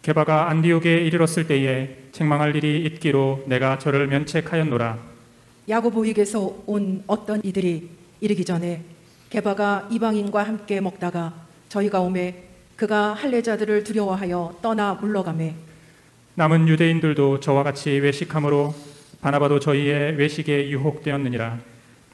게바가 안디옥에 이르렀을 때에 책망할 일이 있기로 내가 저를 면책하였노라. 야고보에게서 온 어떤 이들이 이르기 전에 게바가 이방인과 함께 먹다가 저희가 오매 그가 할례자들을 두려워하여 떠나 물러가매 남은 유대인들도 저와 같이 외식함으로 바나바도 저희의 외식에 유혹되었느니라.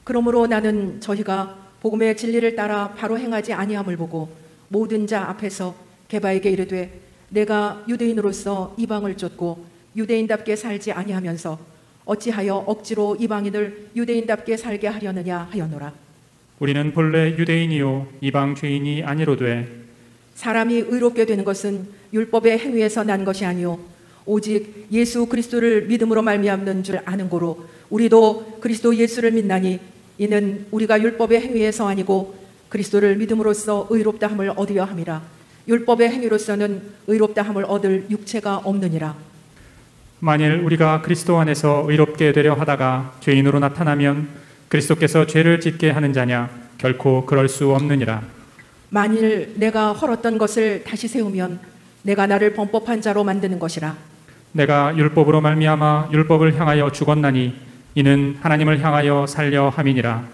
그러므로 나는 저희가 복음의 진리를 따라 바로 행하지 아니함을 보고 모든 자 앞에서 게바에게 이르되 내가 유대인으로서 이방을 쫓고 유대인답게 살지 아니하면서 어찌하여 억지로 이방인을 유대인답게 살게 하려느냐 하였노라. 우리는 본래 유대인이요 이방 죄인이 아니로되 사람이 의롭게 되는 것은 율법의 행위에서 난 것이 아니요 오직 예수 그리스도를 믿음으로 말미암는 줄 아는 고로 우리도 그리스도 예수를 믿나니 이는 우리가 율법의 행위에서 아니고 그리스도를 믿음으로써 의롭다 함을 얻으려 함이라. 율법의 행위로서는 의롭다 함을 얻을 육체가 없느니라. 만일 우리가 그리스도 안에서 의롭게 되려 하다가 죄인으로 나타나면 그리스도께서 죄를 짓게 하는 자냐? 결코 그럴 수 없느니라. 만일 내가 헐었던 것을 다시 세우면 내가 나를 범법한 자로 만드는 것이라. 내가 율법으로 말미암아 율법을 향하여 죽었나니 이는 하나님을 향하여 살려 함이니라.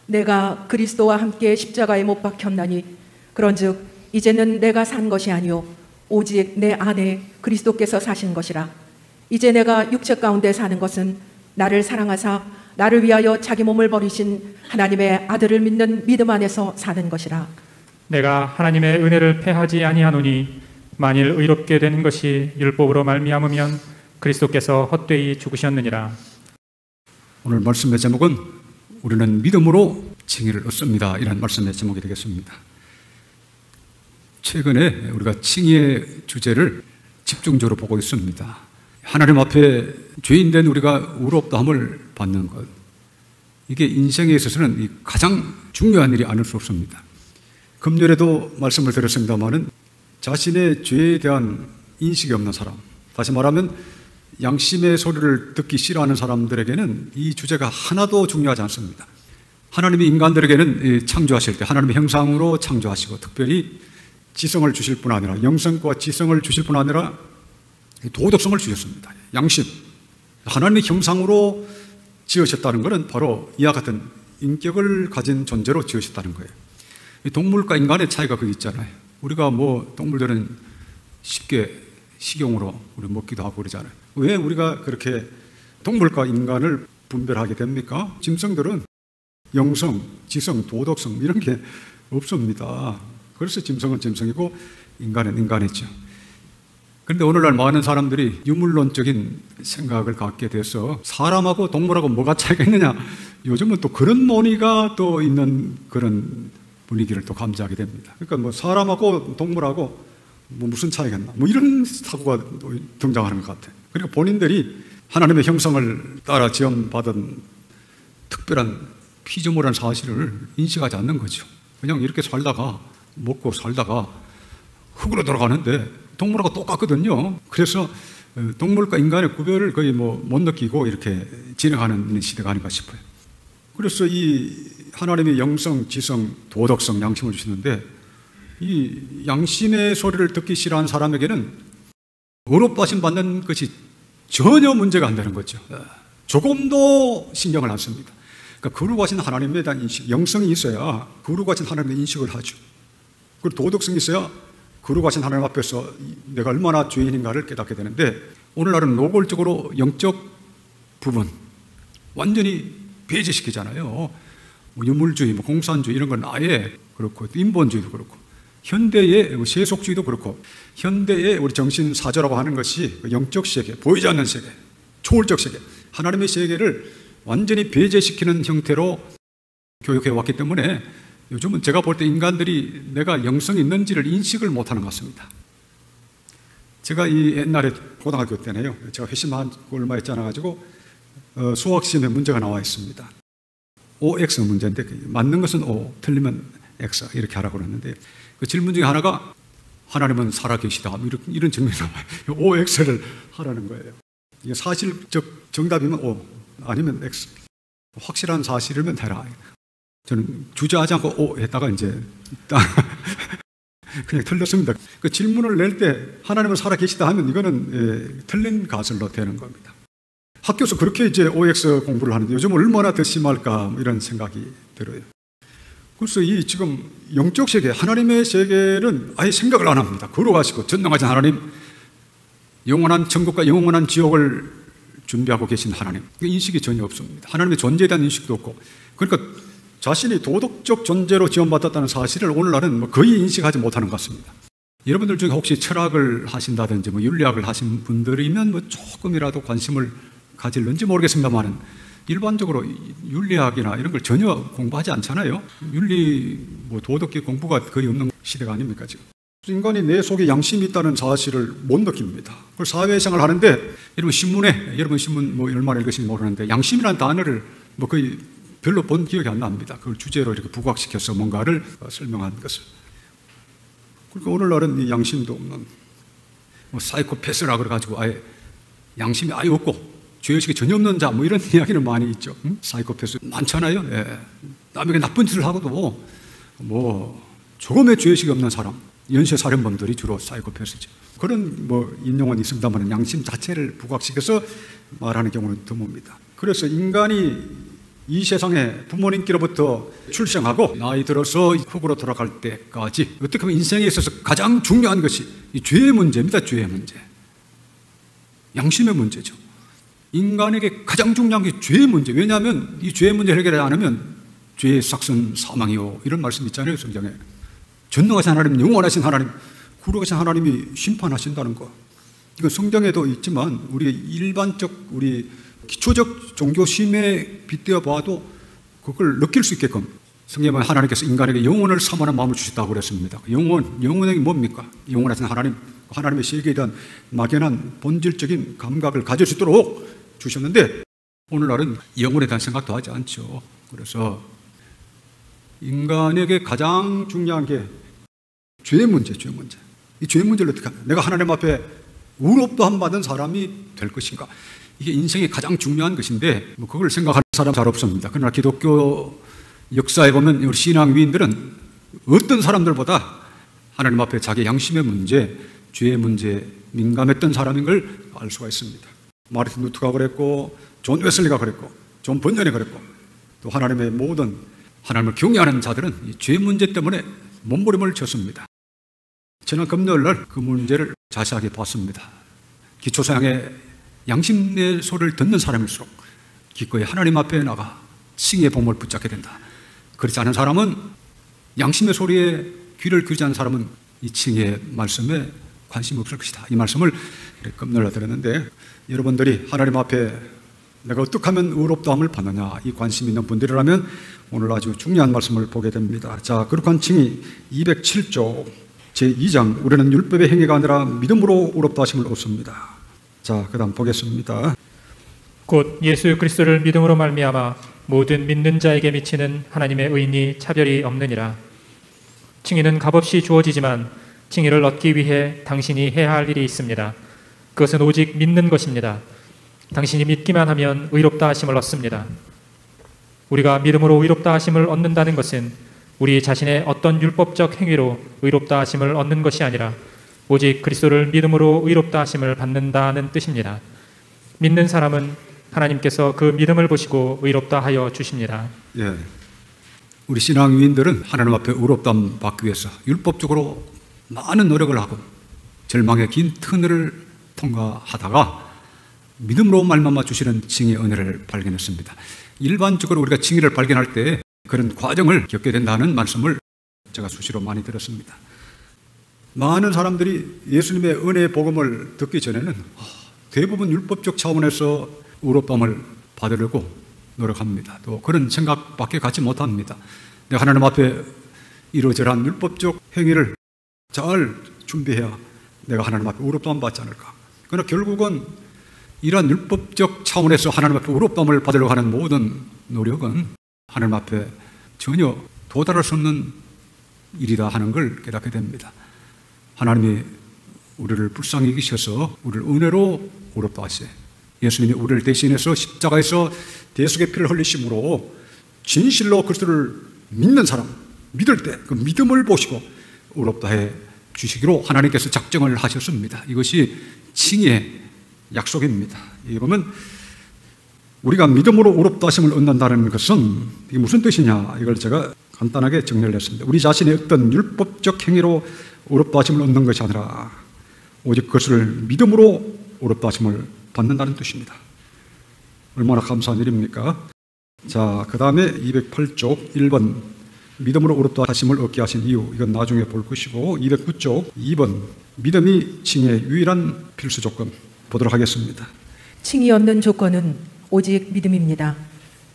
내가 그리스도와 함께 십자가에 못 박혔나니 그런즉 이제는 내가 산 것이 아니요 오직 내 안에 그리스도께서 사신 것이라. 이제 내가 육체 가운데 사는 것은 나를 사랑하사 나를 위하여 자기 몸을 버리신 하나님의 아들을 믿는 믿음 안에서 사는 것이라. 내가 하나님의 은혜를 패하지 아니하노니 만일 의롭게 되는 것이 율법으로 말미암으면 그리스도께서 헛되이 죽으셨느니라. 오늘 말씀의 제목은 우리는 믿음으로 칭의를 얻습니다. 이런 말씀의 제목이 되겠습니다. 최근에 우리가 칭의의 주제를 집중적으로 보고 있습니다. 하나님 앞에 죄인된 우리가 의롭다함을 받는 것, 이게 인생에 있어서는 가장 중요한 일이 아닐 수 없습니다. 금요일에도 말씀을 드렸습니다마는 자신의 죄에 대한 인식이 없는 사람, 다시 말하면 양심의 소리를 듣기 싫어하는 사람들에게는 이 주제가 하나도 중요하지 않습니다. 하나님이 인간들에게는 창조하실 때 하나님의 형상으로 창조하시고 특별히 지성을 주실 뿐 아니라 영성과 지성을 주실 뿐 아니라 도덕성을 주셨습니다. 양심, 하나님의 형상으로 지으셨다는 것은 바로 이와 같은 인격을 가진 존재로 지으셨다는 거예요. 동물과 인간의 차이가 거기 있잖아요. 우리가 동물들은 쉽게 식용으로 우리 먹기도 하고 그러잖아요. 왜 우리가 그렇게 동물과 인간을 분별하게 됩니까? 짐승들은 영성, 지성, 도덕성 이런 게 없습니다. 그래서 짐승은 짐승이고 인간은 인간이죠. 그런데 오늘날 많은 사람들이 유물론적인 생각을 갖게 돼서 사람하고 동물하고 뭐가 차이가 있느냐, 요즘은 또 그런 논의가 또 있는 그런 분위기를 또 감지하게 됩니다. 그러니까 사람하고 동물하고 무슨 차이가 있나, 이런 사고가 등장하는 것 같아요. 그러니까 본인들이 하나님의 형상을 따라 지음받은 특별한 피조물이라는 사실을 인식하지 않는 거죠. 그냥 이렇게 살다가 먹고 살다가 흙으로 돌아가는데 동물하고 똑같거든요. 그래서 동물과 인간의 구별을 거의 못 느끼고 이렇게 진행하는 시대가 아닌가 싶어요. 그래서 이 하나님의 영성, 지성, 도덕성, 양심을 주시는데 이 양심의 소리를 듣기 싫어하는 사람에게는 의롭다심 받는 것이 전혀 문제가 안 되는 거죠. 조금도 신경을 안 씁니다. 그러니까 거룩하신 하나님에 대한 인식, 영성이 있어야 거룩하신 하나님의 인식을 하죠. 그리고 도덕성이 있어야 거룩하신 하나님 앞에서 내가 얼마나 죄인인가를 깨닫게 되는데, 오늘날은 노골적으로 영적 부분 완전히 배제시키잖아요. 유물주의, 공산주의 이런 건 아예 그렇고, 인본주의도 그렇고, 현대의 세속주의도 그렇고, 현대의 우리 정신사조라고 하는 것이 영적 세계, 보이지 않는 세계, 초월적 세계, 하나님의 세계를 완전히 배제시키는 형태로 교육해 왔기 때문에 요즘은 제가 볼 때 인간들이 내가 영성이 있는지를 인식을 못하는 것 같습니다. 제가 이 옛날에 고등학교 때네요, 제가 회심하고 얼마 있지 않아가지고 수학 시험에 문제가 나와 있습니다. OX 문제인데 맞는 것은 O, 틀리면 X 이렇게 하라고 그랬는데, 그 질문 중에 하나가 하나님은 살아계시다, 이런 질문이 나와요. OX를 하라는 거예요. 이게 사실적 정답이면 O, 아니면 X. 확실한 사실이면 해라. 저는 주저하지 않고 O 했다가 이제 그냥 틀렸습니다. 그 질문을 낼 때 하나님은 살아계시다 하면 이거는 틀린 가설로 되는 겁니다. 학교에서 그렇게 이제 OX 공부를 하는데 요즘 얼마나 더 심할까 이런 생각이 들어요. 그래서 이 지금 영적 세계, 하나님의 세계는 아예 생각을 안 합니다. 걸어가시고 전능하신 하나님, 영원한 천국과 영원한 지옥을 준비하고 계신 하나님, 인식이 전혀 없습니다. 하나님의 존재에 대한 인식도 없고, 그러니까 자신이 도덕적 존재로 지원받았다는 사실을 오늘날은 거의 인식하지 못하는 것 같습니다. 여러분들 중에 혹시 철학을 하신다든지 윤리학을 하신 분들이면 조금이라도 관심을 가질는지 모르겠습니다만은 일반적으로 윤리학이나 이런 걸 전혀 공부하지 않잖아요. 윤리, 도덕기 공부가 거의 없는 시대가 아닙니까, 지금. 인간이 내 속에 양심이 있다는 사실을 못 느낍니다. 그걸 사회생활을 하는데, 여러분 신문에, 여러분 신문 얼마나 읽으신지 모르는데, 양심이라는 단어를 거의 별로 본 기억이 안 납니다. 그걸 주제로 이렇게 부각시켜서 뭔가를 설명한 것을. 그러니까 오늘날은 이 양심도 없는, 사이코패스라 그래가지고 아예 양심이 아예 없고, 죄의식이 전혀 없는 자, 이런 이야기는 많이 있죠. 사이코패스 많잖아요. 예. 남에게 나쁜 짓을 하고도 조금의 죄의식이 없는 사람, 연쇄살인범들이 주로 사이코패스죠. 그런 인용은 있습니다만 양심 자체를 부각시켜서 말하는 경우는 드뭅니다. 그래서 인간이 이 세상에 부모님께로부터 출생하고 나이 들어서 흙으로 돌아갈 때까지 어떻게 보면 인생에 있어서 가장 중요한 것이 이 죄의 문제입니다. 죄의 문제. 양심의 문제죠. 인간에게 가장 중요한 게 죄의 문제. 왜냐하면 이 죄의 문제를 해결하지 않으면 죄의 삭은 사망이요. 이런 말씀 있잖아요, 성경에. 전능하신 하나님, 영원하신 하나님, 구속하신 하나님이 심판하신다는 거. 이건 성경에도 있지만 우리 일반적, 우리 기초적 종교심에 빗대어 봐도 그걸 느낄 수 있게끔 성경은 하나님께서 인간에게 영혼을 사모하는 마음을 주셨다고 그랬습니다. 영혼이 뭡니까? 영원하신 하나님, 하나님의 세계에 대한 막연한 본질적인 감각을 가질 수 있도록 주셨는데 오늘날은 영혼에 대한 생각도 하지 않죠. 그래서 인간에게 가장 중요한 게 죄의 문제, 죄의 문제. 이 죄의 문제를 어떻게 하냐? 내가 하나님 앞에 의롭다함 받은 사람이 될 것인가? 이게 인생의 가장 중요한 것인데 그걸 생각하는 사람 잘 없습니다. 그러나 기독교 역사에 보면 우리 신앙 위인들은 어떤 사람들보다 하나님 앞에 자기 양심의 문제, 죄의 문제에 민감했던 사람인 걸 알 수가 있습니다. 마르틴 루터가 그랬고 존 웨슬리가 그랬고 존 번연이 그랬고 또 하나님의 모든 하나님을 경외하는 자들은 이 죄 문제 때문에 몸부림을 쳤습니다. 저는 금요일 날 그 문제를 자세하게 봤습니다. 기초사양의 양심의 소리를 듣는 사람일수록 기꺼이 하나님 앞에 나가 칭의 복음을 붙잡게 된다. 그렇지 않은 사람은 양심의 소리에 귀를 기울이지 않은 사람은 이 칭의 말씀에 관심이 없을 것이다. 이 말씀을 금요일 날 들었는데 여러분들이 하나님 앞에 내가 어떻게 하면 의롭다함을 받느냐 이 관심 있는 분들이라면 오늘 아주 중요한 말씀을 보게 됩니다. 자, 거룩한 칭의 207조 제2장 우리는 율법의 행위가 아니라 믿음으로 의롭다 하심을 얻습니다. 자, 그 다음 보겠습니다. 곧 예수 그리스도를 믿음으로 말미암아 모든 믿는 자에게 미치는 하나님의 의인이 차별이 없느니라. 칭의는 값없이 주어지지만 칭의를 얻기 위해 당신이 해야 할 일이 있습니다. 그것은 오직 믿는 것입니다. 당신이 믿기만 하면 의롭다 하심을 얻습니다. 우리가 믿음으로 의롭다 하심을 얻는다는 것은 우리 자신의 어떤 율법적 행위로 의롭다 하심을 얻는 것이 아니라 오직 그리스도를 믿음으로 의롭다 하심을 받는다는 뜻입니다. 믿는 사람은 하나님께서 그 믿음을 보시고 의롭다 하여 주십니다. 예, 우리 신앙인들은 하나님 앞에 의롭다함 받기 위해서 율법적으로 많은 노력을 하고 절망의 긴 터널을 통과하다가 믿음으로 말미암아 주시는 칭의 은혜를 발견했습니다. 일반적으로 우리가 칭의를 발견할 때 그런 과정을 겪게 된다는 말씀을 제가 수시로 많이 들었습니다. 많은 사람들이 예수님의 은혜의 복음을 듣기 전에는 대부분 율법적 차원에서 의롭다함을 받으려고 노력합니다. 또 그런 생각밖에 갖지 못합니다. 내가 하나님 앞에 이러저러한 율법적 행위를 잘 준비해야 내가 하나님 앞에 의롭다함 받지 않을까. 그러나 결국은 이러한 율법적 차원에서 하나님 앞에 의롭다함을 받으려고 하는 모든 노력은 하나님 앞에 전혀 도달할 수 없는 일이다 하는 걸 깨닫게 됩니다. 하나님이 우리를 불쌍히 여기셔서 우리를 은혜로 의롭다 하시네. 예수님이 우리를 대신해서 십자가에서 대속의 피를 흘리심으로 진실로 그리스도를 믿는 사람, 믿을 때 그 믿음을 보시고 의롭다 해 주시기로 하나님께서 작정을 하셨습니다. 이것이 칭의의 약속입니다. 이게 보면 우리가 믿음으로 의롭다 하심을 얻는다는 것은 이게 무슨 뜻이냐, 이걸 제가 간단하게 정리를 했습니다. 우리 자신의 어떤 율법적 행위로 의롭다 하심을 얻는 것이 아니라 오직 그것을 믿음으로 의롭다 하심을 받는다는 뜻입니다. 얼마나 감사한 일입니까? 자, 그 다음에 208쪽 1번 믿음으로 의롭다 하심을 얻게 하신 이유, 이건 나중에 볼 것이고, 209쪽 2번 믿음이 칭의의 유일한 필수 조건 보도록 하겠습니다. 칭의 얻는 조건은 오직 믿음입니다.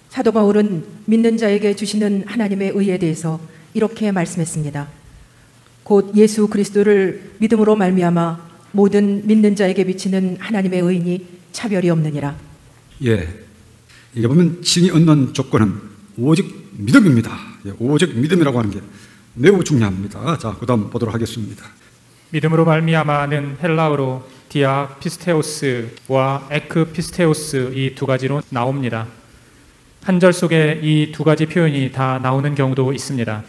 사도 바울은 믿는 자에게 주시는 하나님의 의에 대해서 이렇게 말씀했습니다. 곧 예수 그리스도를 믿음으로 말미암아 모든 믿는 자에게 비치는 하나님의 의인이 차별이 없느니라. 예, 이게 보면 칭의 얻는 조건은 오직 믿음입니다. 예, 오직 믿음이라고 하는 게 매우 중요합니다. 자, 그 다음 보도록 하겠습니다. 믿음으로 말미암아는 헬라어로 디아 피스테오스와 에크 피스테오스 이 두 가지로 나옵니다. 한 절 속에 이 두 가지 표현이 다 나오는 경우도 있습니다.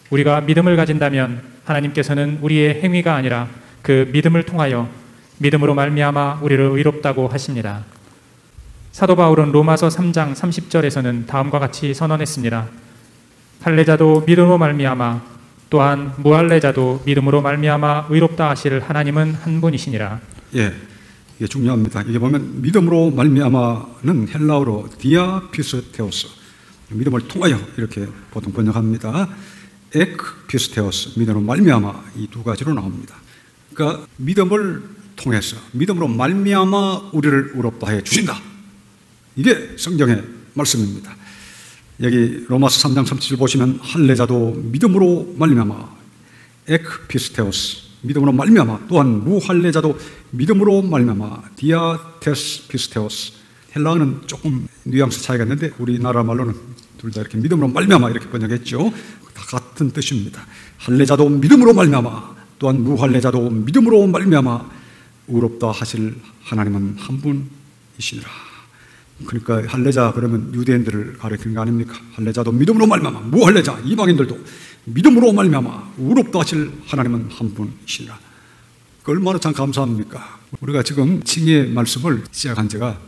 우리가 믿음을 가진다면 하나님께서는 우리의 행위가 아니라 그 믿음을 통하여 믿음으로 말미암아 우리를 의롭다고 하십니다. 사도 바울은 로마서 3장 30절에서는 다음과 같이 선언했습니다. 할례자도 믿음으로 말미암아 또한 무할례자도 믿음으로 말미암아 의롭다 하실 하나님은 한 분이시니라. 예, 이게 중요합니다. 이게 보면 믿음으로 말미암아는 헬라어로 디아 피스테오스, 믿음을 통하여 이렇게 보통 번역합니다. 에크 피스테오스, 믿음으로 말미암아, 이 두 가지로 나옵니다. 그러니까 믿음을 통해서 믿음으로 말미암아 우리를 의롭다 해 주신다. 이게 성경의 말씀입니다. 여기 로마서 3장 37 보시면 할례자도 믿음으로 말미암아 에크 피스테오스, 믿음으로 말미암아, 또한 무할례자도 믿음으로 말미암아 디아테스 피스테오스. 헬라어는 조금 뉘앙스 차이가 있는데 우리나라 말로는 둘 다 이렇게 믿음으로 말미암아 이렇게 번역했죠. 다 같은 뜻입니다. 할례자도 믿음으로 말미암아, 또한 무할례자도 믿음으로 말미암아 의롭다 하실 하나님은 한 분이시니라. 그러니까 할례자 그러면 유대인들을 가리키는 거 아닙니까? 할례자도 믿음으로 말미암아, 무할례자 이방인들도 믿음으로 말미암아 의롭다 하실 하나님은 한 분이시니라. 얼마나 참 감사합니까? 우리가 지금 칭의의 말씀을 시작한 지가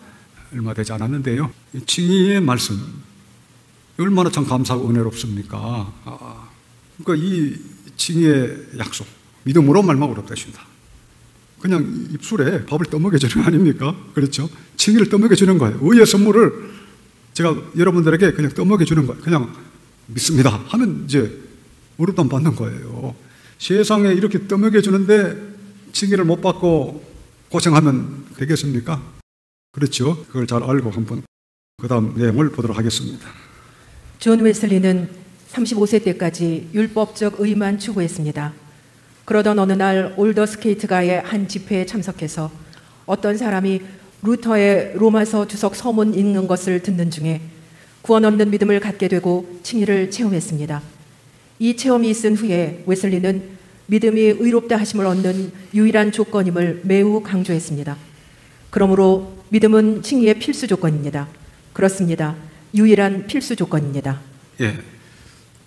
얼마 되지 않았는데요, 칭의의 말씀 얼마나 참 감사하고 은혜롭습니까? 그러니까 이 칭의의 약속, 믿음으로 말미암아 의롭다 하신다. 그냥 입술에 밥을 떠먹여주는 거 아닙니까? 그렇죠? 칭의를 떠먹여주는 거예요. 의의 선물을 제가 여러분들에게 그냥 떠먹여주는 거예요. 그냥 믿습니다 하면 이제 의롭다함 받는 거예요. 세상에 이렇게 떠먹여주는데 칭의를 못 받고 고생하면 되겠습니까? 그렇죠? 그걸 잘 알고 한번 그 다음 내용을 보도록 하겠습니다. 존 웨슬리는 35세 때까지 율법적 의만 추구했습니다. 그러던 어느 날 올더스케이트가의 한 집회에 참석해서 어떤 사람이 루터의 로마서 주석 서문 읽는 것을 듣는 중에 구원 얻는 믿음을 갖게 되고 칭의를 체험했습니다. 이 체험이 있은 후에 웨슬리는 믿음이 의롭다 하심을 얻는 유일한 조건임을 매우 강조했습니다. 그러므로 믿음은 칭의의 필수 조건입니다. 그렇습니다. 유일한 필수 조건입니다. 예,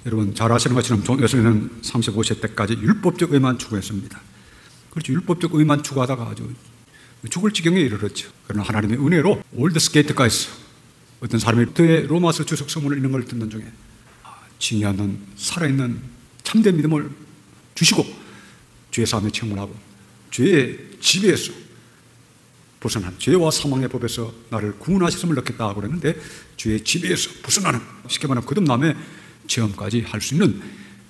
여러분 잘 아시는 것처럼 존 웨슬리는 35세 때까지 율법적 의만 추구했습니다. 그렇죠. 율법적 의만 추구하다가 아주 죽을 지경에 이르렀죠. 그러나 하나님의 은혜로 올드스케이트가에서 어떤 사람이 루터의 로마서 주석 서문을 읽는 걸 듣는 중에 칭의하는 살아있는 참된 믿음을 주시고 죄 사함의 체험을 하고 죄의 지배에서 벗어난, 죄와 사망의 법에서 나를 구원하셨음을 느꼈다 그랬는데 죄의 지배에서 벗어나는, 쉽게 말하면 거듭남의 체험까지 할 수 있는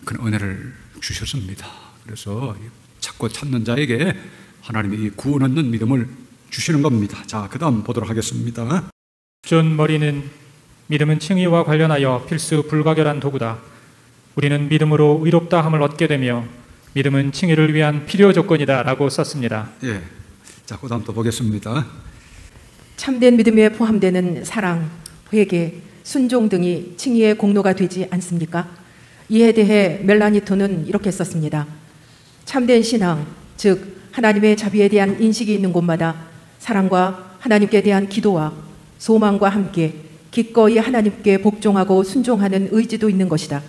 그런 은혜를 주셨습니다. 그래서 찾고 찾는 자에게 하나님이 이 구원 얻는 믿음을 주시는 겁니다. 자, 그 다음 보도록 하겠습니다. 존 머리는 믿음은 칭의와 관련하여 필수 불가결한 도구다. 우리는 믿음으로 의롭다함을 얻게 되며 믿음은 칭의를 위한 필요 조건이다 라고 썼습니다. 예, 자, 그 다음 또 보겠습니다. 참된 믿음에 포함되는 사랑, 회개, 순종 등이 칭의의 공로가 되지 않습니까? 이에 대해 멜라니토는 이렇게 썼습니다. 참된 신앙, 즉 하나님의 자비에 대한 인식이 있는 곳마다 사랑과 하나님께 대한 기도와 소망과 함께 기꺼이 하나님께 복종하고 순종하는 의지도 있는 것이다.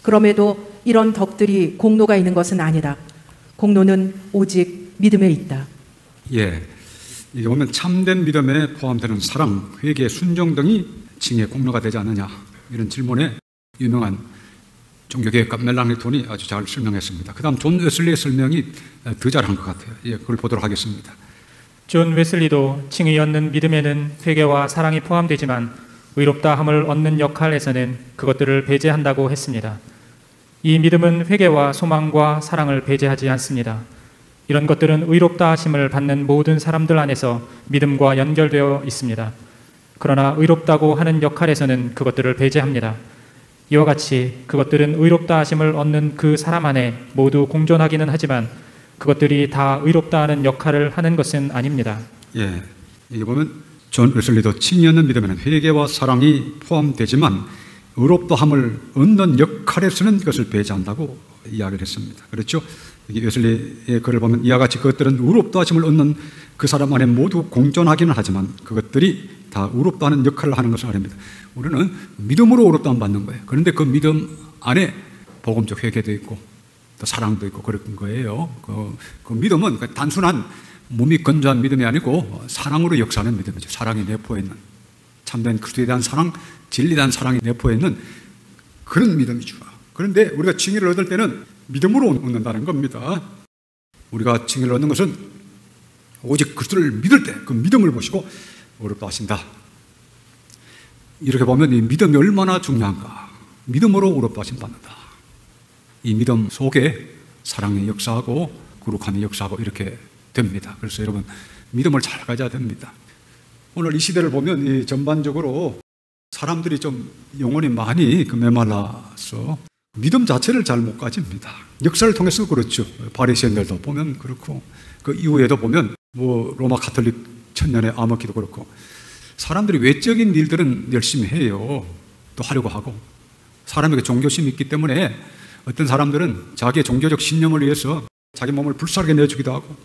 그럼에도 이런 덕들이 공로가 있는 것은 아니다. 공로는 오직 믿음에 있다. 예, 이게 보면 참된 믿음에 포함되는 사랑, 회개, 순종 등이 칭의의 공로가 되지 않느냐, 이런 질문에 유명한 종교개혁가 멜랑리톤이 아주 잘 설명했습니다. 그 다음 존 웨슬리의 설명이 더 잘한 것 같아요. 예, 그걸 보도록 하겠습니다. 존 웨슬리도 칭의 얻는 믿음에는 회개와 사랑이 포함되지만 의롭다 함을 얻는 역할에서는 그것들을 배제한다고 했습니다. 이 믿음은 회개와 소망과 사랑을 배제하지 않습니다. 이런 것들은 의롭다 하심을 받는 모든 사람들 안에서 믿음과 연결되어 있습니다. 그러나 의롭다고 하는 역할에서는 그것들을 배제합니다. 이와 같이 그것들은 의롭다 하심을 얻는 그 사람 안에 모두 공존하기는 하지만 그것들이 다 의롭다 하는 역할을 하는 것은 아닙니다. 예, 이게 보면 존 웨슬리도 칭의 얻는 믿음에는 회개와 사랑이 포함되지만 의롭다 함을 얻는 역할에서는 그것을 배제한다고 이야기를 했습니다. 그렇죠? 이 웨슬리의 글을 보면 이와 같이 그것들은 의롭다 하심을 얻는 그 사람 안에 모두 공존하기는 하지만 그것들이 다 의롭다 하는 역할을 하는 것을 아닙니다. 우리는 믿음으로 의롭다 함 받는 거예요. 그런데 그 믿음 안에 복음적 회개도 있고 또 사랑도 있고 그런 거예요. 그 믿음은 단순한 몸이 건조한 믿음이 아니고 사랑으로 역사하는 믿음이죠. 사랑이 내포해 있는, 참된 그리스도에 대한 사랑, 진리에 대한 사랑이 내포해 있는 그런 믿음이죠. 그런데 우리가 칭의를 얻을 때는 믿음으로 얻는다는 겁니다. 우리가 칭의를 얻는 것은 오직 그리스도를 믿을 때 그 믿음을 보시고 의롭다 하신다. 이렇게 보면 이 믿음이 얼마나 중요한가. 믿음으로 의롭다 하심 받는다. 이 믿음 속에 사랑이 역사하고 거룩함이 역사하고 이렇게 됩니다. 그래서 여러분 믿음을 잘 가져야 됩니다. 오늘 이 시대를 보면 이 전반적으로 사람들이 좀 영혼이 많이 메말라서 믿음 자체를 잘 못 가집니다. 역사를 통해서 그렇죠. 바리새인들도 보면 그렇고 그 이후에도 보면 뭐 로마 가톨릭 천년의 암흑기도 그렇고 사람들이 외적인 일들은 열심히 해요. 또 하려고 하고 사람에게 종교심이 있기 때문에 어떤 사람들은 자기의 종교적 신념을 위해서 자기 몸을 불사르게 내주기도 하고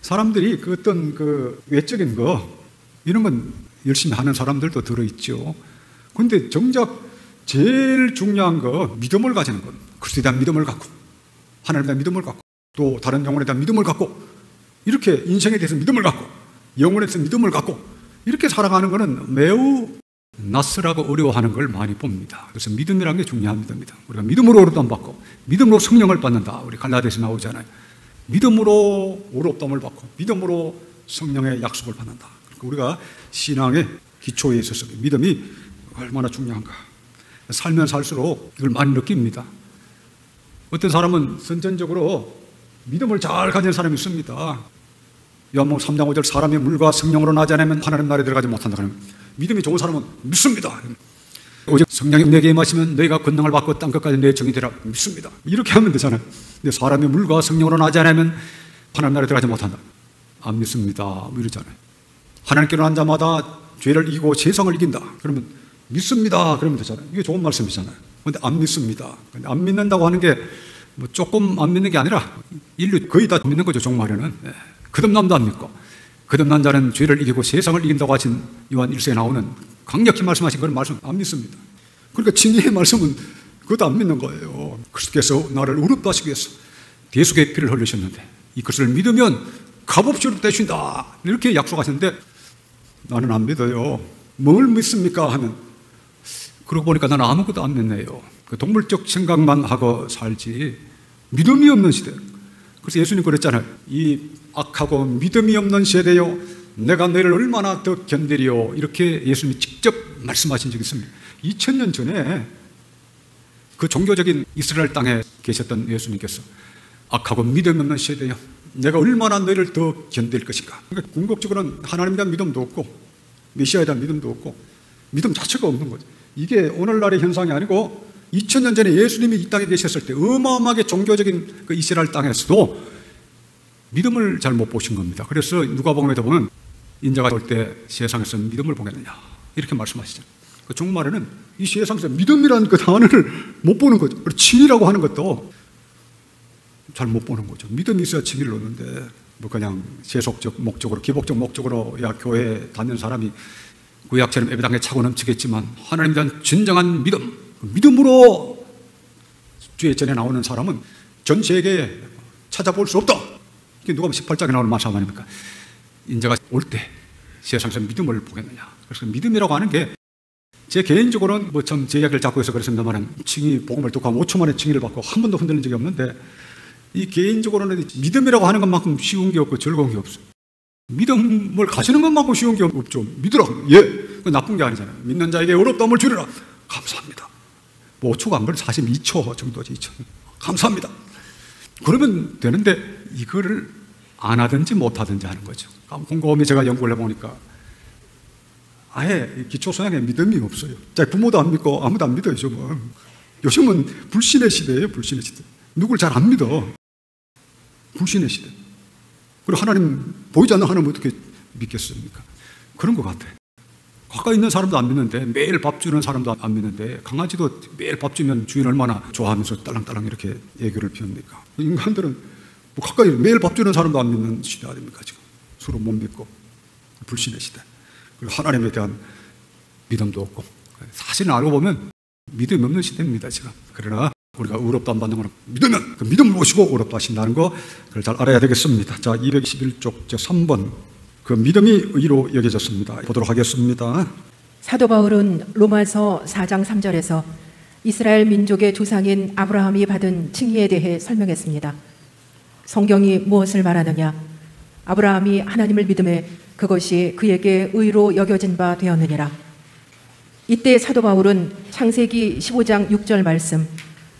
사람들이 그 어떤 그 외적인 거 이런 건 열심히 하는 사람들도 들어있죠. 그런데 정작 제일 중요한 거 믿음을 가지는 것, 그리스도에 대한 믿음을 갖고 하나님에 대한 믿음을 갖고 또 다른 영혼에 대한 믿음을 갖고 이렇게 인생에 대해서 믿음을 갖고 영혼에 대해서 믿음을 갖고 이렇게 살아가는 것은 매우 낯설하고 어려워하는 걸 많이 봅니다. 그래서 믿음이라는 게 중요한 믿음입니다. 우리가 믿음으로 의롭다함 받고 믿음으로 성령을 받는다. 우리 갈라디아서에 나오잖아요. 믿음으로 의롭다함을 받고 믿음으로 성령의 약속을 받는다. 그러니까 우리가 신앙의 기초에 있어서 믿음이 얼마나 중요한가. 살면 살수록 이걸 많이 느낍니다. 어떤 사람은 선천적으로 믿음을 잘 가진 사람이 있습니다. 요한복음 3장 5절 사람이 물과 성령으로 나지 않으면 하나님 나라에 들어가지 못한다. 그러면 믿음이 좋은 사람은 믿습니다. 오직 성령이 내게 임하시면 너희가 권능을 받고 땅끝까지 내 정이 되라 믿습니다. 이렇게 하면 되잖아요. 근데 사람이 물과 성령으로 나지 않으면 하나님 나라에 들어가지 못한다. 안 믿습니다. 뭐 이러잖아요. 하나님께로 난 자마다 죄를 이기고 세상을 이긴다. 그러면 믿습니다. 그러면 되잖아요. 이게 좋은 말씀이잖아요. 그런데 안 믿습니다. 안 믿는다고 하는 게 뭐 조금 안 믿는 게 아니라 인류 거의 다 믿는 거죠. 종말에는. 거듭남도 안 믿고 거듭난 자는 죄를 이기고 세상을 이긴다고 하신 요한 1서에 나오는 강력히 말씀하신 그런 말씀 안 믿습니다. 그러니까 칭의의 말씀은 그것도 안 믿는 거예요. 그리스도께서 나를 의롭다 하시기 위해서 대속의 피를 흘리셨는데 이 것을 믿으면 값없이 의롭다 하신다. 이렇게 약속하셨는데 나는 안 믿어요. 뭘 믿습니까? 하면 그러고 보니까 나는 아무것도 안 믿네요. 그 동물적 생각만 하고 살지 믿음이 없는 시대. 그래서 예수님 그랬잖아요. 이 악하고 믿음이 없는 세대요 내가 너희를 얼마나 더 견디리요. 이렇게 예수님이 직접 말씀하신 적이 있습니다. 2000년 전에 그 종교적인 이스라엘 땅에 계셨던 예수님께서 악하고 믿음이 없는 세대요 내가 얼마나 너희를 더 견딜 것인가. 그러니까 궁극적으로는 하나님에 대한 믿음도 없고 메시아에 대한 믿음도 없고 믿음 자체가 없는 거죠. 이게 오늘날의 현상이 아니고 2000년 전에 예수님이 이 땅에 계셨을 때 어마어마하게 종교적인 그 이스라엘 땅에서도 믿음을 잘 못 보신 겁니다. 그래서 누가복음에도 보면 인자가 올 때 세상에서 믿음을 보겠느냐 이렇게 말씀하시죠. 그 종말에는 이 세상에서 믿음이라는 그 단어를 못 보는 거죠. 그리고 칭의라고 하는 것도 잘 못 보는 거죠. 믿음이 있어야 칭의를 얻는데 뭐 그냥 세속적 목적으로 기복적 목적으로 야 교회에 다니는 사람이 구약처럼 예배당에 차고 넘치겠지만 하나님에 대한 진정한 믿음으로 주의 전에 나오는 사람은 전 세계에 찾아볼 수 없다. 이게 누가 18장에 나오는 말씀 아닙니까? 인자가 올 때 세상에서 믿음을 보겠느냐. 그래서 믿음이라고 하는 게 제 개인적으로는 뭐 참 제 이야기를 잡고 해서 그렇습니다만 칭이 복음을 듣고 5초 만에 칭의를 받고 한 번도 흔들린 적이 없는데 이 개인적으로는 믿음이라고 하는 것만큼 쉬운 게 없고 즐거운 게 없어요. 믿음을 가지는 것만큼 쉬운 게 없죠. 믿으라. 예. 그건 나쁜 게 아니잖아요. 믿는 자에게 어렵다함을 주리라. 감사합니다. 뭐 5초가 안 걸려 42초 정도지. 2초. 감사합니다. 그러면 되는데 이거를 안 하든지 못 하든지 하는 거죠. 곰곰이 제가 연구를 해보니까 아예 기초소양에 믿음이 없어요. 자, 부모도 안 믿고 아무도 안 믿어요. 요즘은 불신의 시대예요. 불신의 시대. 누굴 잘 안 믿어. 불신의 시대. 그리고 하나님 보이지 않는 하나님 어떻게 믿겠습니까? 그런 것 같아. 가까이 있는 사람도 안 믿는데 매일 밥 주는 사람도 안 믿는데 강아지도 매일 밥 주면 주인 얼마나 좋아하면서 딸랑딸랑 이렇게 애교를 피웁니까? 인간들은 뭐 가까이 매일 밥 주는 사람도 안 믿는 시대 아닙니까? 지금 서로 못 믿고 불신의 시대. 그리고 하나님에 대한 믿음도 없고 사실은 알고 보면 믿음이 없는 시대입니다. 지금. 그러나 우리가 의롭다 안 받는 거는 믿으면 그 믿음을 모시고 의롭다 하신다는 거 그걸 잘 알아야 되겠습니다. 자, 221쪽 제3번 그 믿음이 의로 여겨졌습니다. 보도록 하겠습니다. 사도 바울은 로마서 4장 3절에서 이스라엘 민족의 조상인 아브라함이 받은 칭의에 대해 설명했습니다. 성경이 무엇을 말하느냐? 아브라함이 하나님을 믿음에 그것이 그에게 의로 여겨진 바 되었느니라. 이때 사도 바울은 창세기 15장 6절 말씀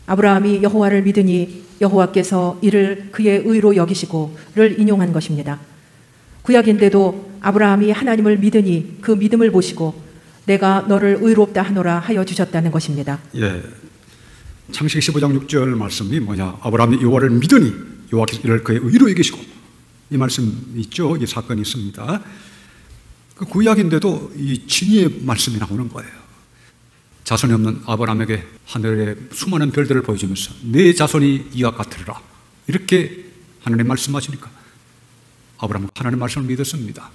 아브라함이 여호와를 믿으니 여호와께서 이를 그의 의로 여기시고를 인용한 것입니다. 구약인데도 아브라함이 하나님을 믿으니 그 믿음을 보시고 내가 너를 의롭다 하노라 하여 주셨다는 것입니다. 예, 창세기 15장 6절 말씀이 뭐냐? 아브라함이 여호와를 믿으니 여호와께서 이를 그의 의로 여기시고 이 말씀 있죠? 이 사건이 있습니다. 그 구약인데도 이 칭의의 말씀이 나오는 거예요. 자손이 없는 아브라함에게 하늘의 수많은 별들을 보여주면서 내 자손이 이와 같으리라 이렇게 하나님 말씀하시니까 아브라함은 하나님 말씀을 믿었습니다.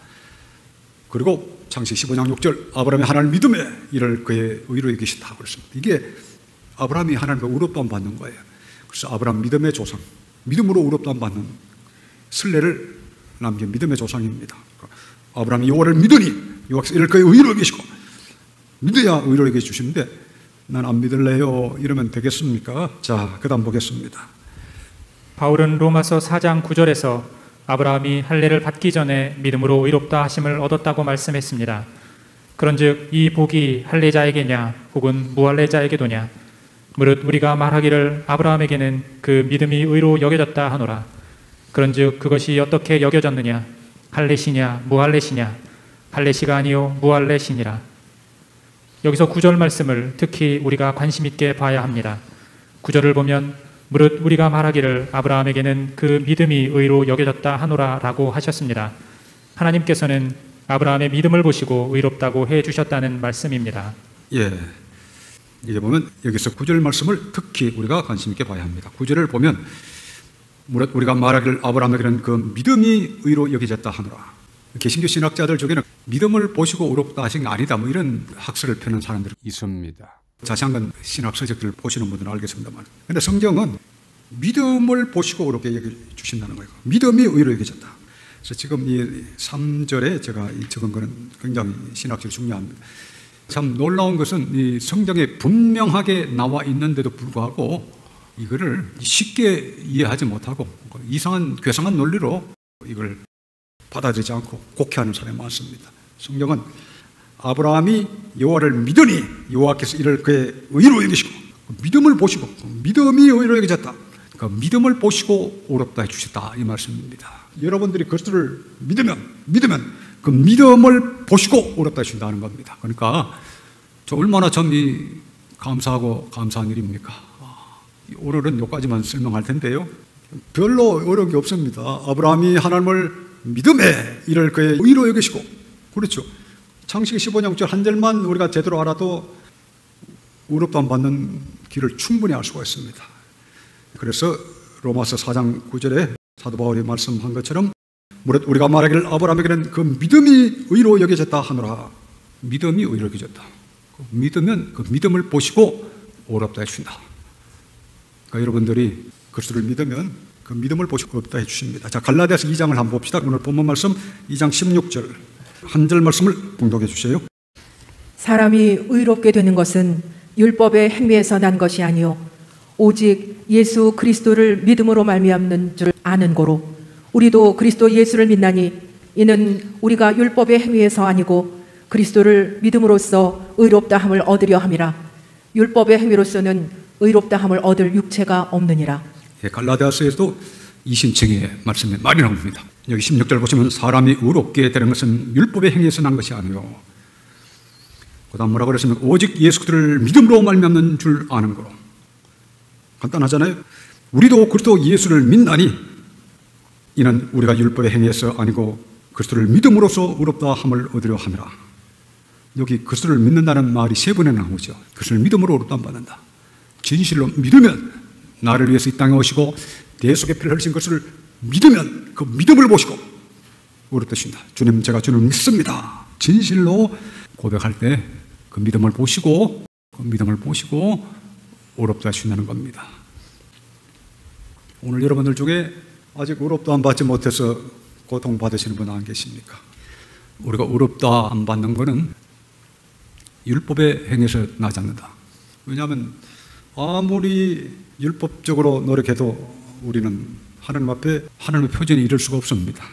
그리고 창세기 15장 6절 아브라함이 하나님을 믿음에 이를 그의 의로 여기시다 그랬습니다. 이게 아브라함이 하나님과 의롭다함 받는 거예요. 그래서 아브라함 믿음의 조상, 믿음으로 의롭다함 받는 선례를 남긴 믿음의 조상입니다. 아브라함이 여호와를 믿으니 여호와께서 이를 그의 의로 여기시고 믿어야 의로 여겨 주시는데 난 안 믿을래요 이러면 되겠습니까? 자, 그 다음 보겠습니다. 바울은 로마서 4장 9절에서 아브라함이 할례를 받기 전에 믿음으로 의롭다 하심을 얻었다고 말씀했습니다. 그런즉 이 복이 할례자에게냐 혹은 무할례자에게도냐 무릇 우리가 말하기를 아브라함에게는 그 믿음이 의로 여겨졌다 하노라. 그런즉 그것이 어떻게 여겨졌느냐 할례시냐 무할례시냐 할례시가 아니요 무할례시니라. 여기서 9절 말씀을 특히 우리가 관심 있게 봐야 합니다. 9절을 보면 무릇 우리가 말하기를 아브라함에게는 그 믿음이 의로 여겨졌다 하노라 라고 하셨습니다. 하나님께서는 아브라함의 믿음을 보시고 의롭다고 해주셨다는 말씀입니다. 예, 이제 보면 여기서 9절 말씀을 특히 우리가 관심 있게 봐야 합니다. 9절을 보면 무릇 우리가 말하기를 아브라함에게는 그 믿음이 의로 여겨졌다 하노라. 개신교 신학자들 중에는 믿음을 보시고 의롭다 하신 게 아니다 뭐 이런 학설을 펴는 사람들이 있습니다. 자세한 건 신학 서적들을 보시는 분들은 알겠습니다만 그런데 성경은 믿음을 보시고 의롭게 여겨주신다는 거예요. 믿음이 의로 여겨졌다. 그래서 지금 이 3절에 제가 적은 거는 굉장히 신학적으로 중요합니다. 참 놀라운 것은 이 성경에 분명하게 나와 있는데도 불구하고 이거를 쉽게 이해하지 못하고 이상한 괴상한 논리로 이걸 받아들이지 않고 곡해하는 사람이 많습니다. 성경은 아브라함이 여호와를 믿으니 여호와께서 이를 그의 의로 여기시고 믿음을 보시고 믿음이 의로 여겨졌다. 그 믿음을 보시고 의롭다 해주셨다 이 말씀입니다. 여러분들이 그것을 믿으면 그 믿음을 보시고 의롭다 해주신다는 겁니다. 그러니까 저 얼마나 참 감사하고 감사한 일입니까? 오늘은 여기까지만 설명할 텐데요. 별로 어려운 게 없습니다. 아브라함이 하나님을 믿음에 이를 그의 의로 여기시고 그렇죠. 창세기 15장 6절 한 절만 우리가 제대로 알아도 의롭다함 받는 길을 충분히 알 수가 있습니다. 그래서 로마서 4장 9절에 사도 바울이 말씀한 것처럼 무릇 우리가 말하기를 아브라함에게는 그 믿음이 의로 여겨졌다 하노라. 믿음이 의로 여겨졌다. 믿으면 그 믿음을 보시고 의롭다 해주신다. 그러니까 여러분들이 그리스도를 믿으면 그 믿음을 보시고 없다 해주십니다. 자, 갈라디아서 2장을 한번 봅시다. 오늘 본문 말씀 2장 16절 한 절 말씀을 봉독해 주세요. 사람이 의롭게 되는 것은 율법의 행위에서 난 것이 아니요 오직 예수 그리스도를 믿음으로 말미암는 줄 아는 고로 우리도 그리스도 예수를 믿나니 이는 우리가 율법의 행위에서 아니고 그리스도를 믿음으로써 의롭다함을 얻으려 함이라. 율법의 행위로서는 의롭다함을 얻을 육체가 없느니라. 예, 갈라디아서에도 이신청의 말씀에 많이 나옵니다. 여기 16절 보시면 사람이 의롭게 되는 것은 율법의 행위에서 난 것이 아니요. 그 다음 뭐라고 그랬으면 오직 예수 그리스도를 믿음으로 말미암는 줄 아는 거로. 간단하잖아요. 우리도 그리스도 예수를 믿나니 이는 우리가 율법의 행위에서 아니고 그리스도를 믿음으로써 의롭다 함을 얻으려 함이라. 여기 그리스도를 믿는다는 말이 세 번이나 나오죠. 그리스도를 믿음으로 의롭다 받는다. 진실로 믿으면 나를 위해서 이 땅에 오시고 대속의 피를 흘리신 것을 믿으면 그 믿음을 보시고 의롭다신다. 주님, 제가 주님을 믿습니다. 진실로 고백할 때 그 믿음을 보시고 의롭다 하신다는 겁니다. 오늘 여러분들 중에 아직 의롭다 안 받지 못해서 고통받으시는 분 안 계십니까? 우리가 의롭다 안 받는 것은 율법의 행위에서 나지 않는다. 왜냐하면 아무리 율법적으로 노력해도 우리는 하나님 앞에 하나님의 표준에 이를 수가 없습니다.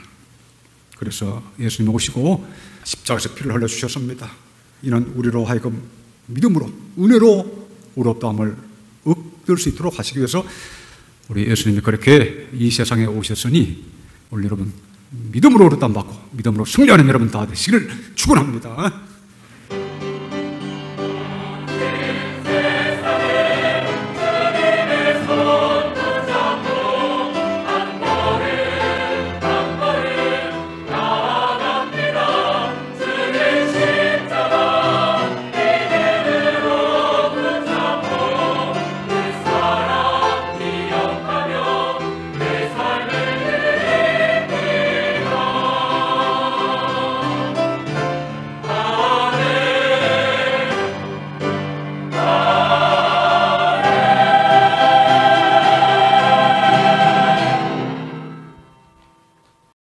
그래서 예수님 오시고 십자가에서 피를 흘려주셨습니다. 이는 우리로 하여금 믿음으로 은혜로 의롭다함을 얻을 수 있도록 하시기 위해서 우리 예수님이 그렇게 이 세상에 오셨으니 오늘 여러분 믿음으로 의롭다함 받고 믿음으로 승리하는 여러분 다 되시기를 축원합니다.